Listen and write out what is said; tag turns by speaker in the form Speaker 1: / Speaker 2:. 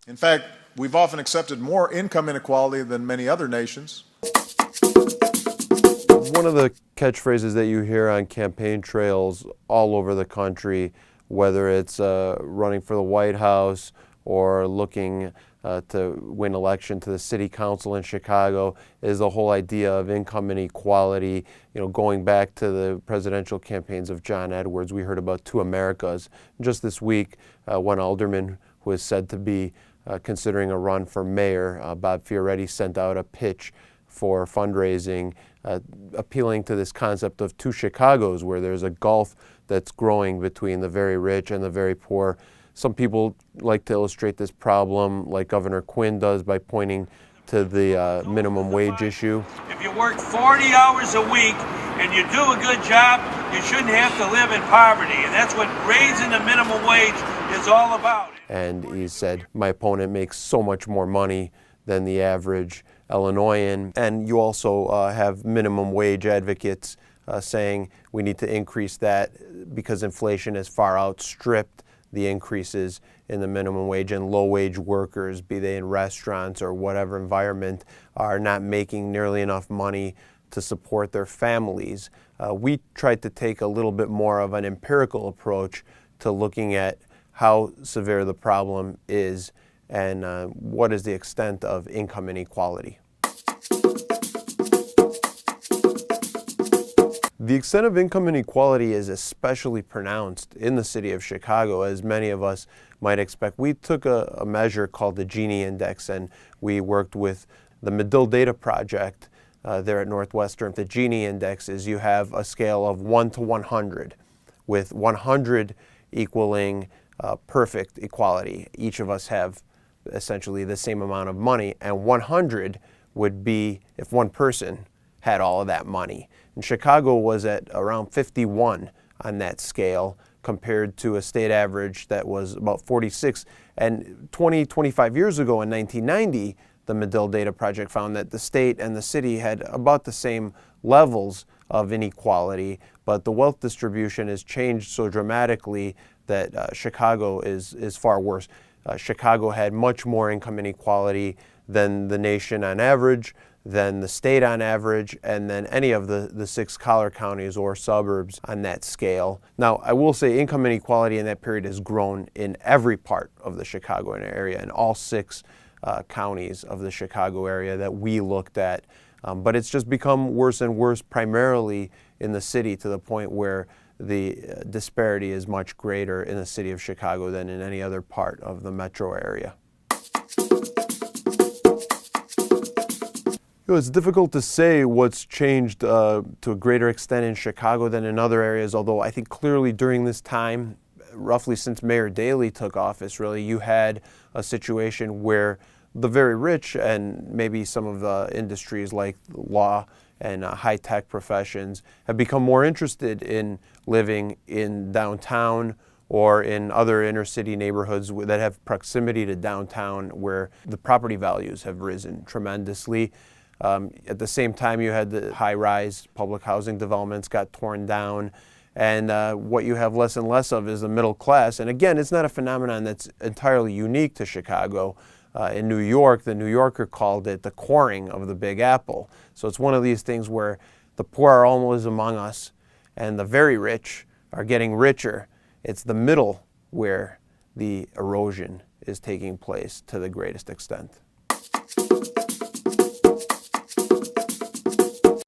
Speaker 1: In fact, we've often accepted more income inequality than many other nations.
Speaker 2: One of the catchphrases that you hear on campaign trails all over the country, whether it's running for the White House or looking to win election to the city council in Chicago, is the whole idea of income inequality. You know, going back to the presidential campaigns of John Edwards, we heard about two Americas. Just this week, one alderman who is said to be considering a run for mayor, Bob Fioretti, sent out a pitch for fundraising, appealing to this concept of two Chicagos, where there's a gulf that's growing between the very rich and the very poor. Some people like to illustrate this problem, like Governor Quinn does, by pointing to the minimum wage issue.
Speaker 3: If you work 40 hours a week and you do a good job, you shouldn't have to live in poverty. And that's what raising the minimum wage is all about.
Speaker 2: And he said, my opponent makes so much more money than the average Illinoisan. And you also have minimum wage advocates saying we need to increase that because inflation has far outstripped the increases in the minimum wage, and low-wage workers, be they in restaurants or whatever environment, are not making nearly enough money to support their families. We tried to take a little bit more of an empirical approach to looking at how severe the problem is and what is the extent of income inequality. The extent of income inequality is especially pronounced in the city of Chicago, as many of us might expect. We took a measure called the Gini Index, and we worked with the Medill Data Project there at Northwestern. The Gini Index is you have a scale of 1 to 100, with 100 equaling perfect equality. Each of us have essentially the same amount of money, and 100 would be if one person had all of that money. And Chicago was at around 51 on that scale compared to a state average that was about 46. And 25 years ago in 1990, the Medill Data Project found that the state and the city had about the same levels of inequality, but the wealth distribution has changed so dramatically that Chicago is far worse. Chicago had much more income inequality than the nation on average, than the state on average, and then any of the 6 collar counties or suburbs on that scale. Now, I will say income inequality in that period has grown in every part of the Chicago area, in all 6 counties of the Chicago area that we looked at. But it's just become worse and worse, primarily in the city, to the point where the disparity is much greater in the city of Chicago than in any other part of the metro area. You know, it's difficult to say what's changed to a greater extent in Chicago than in other areas, although I think clearly during this time, roughly since Mayor Daley took office, really, you had a situation where the very rich and maybe some of the industries like law and high-tech professions have become more interested in living in downtown or in other inner-city neighborhoods that have proximity to downtown, where the property values have risen tremendously. At the same time, you had the high-rise public housing developments got torn down, and what you have less and less of is the middle class. And again, it's not a phenomenon that's entirely unique to Chicago. In New York, the New Yorker called it the coring of the Big Apple. So it's one of these things where the poor are always among us, and the very rich are getting richer. It's the middle where the erosion is taking place to the greatest extent.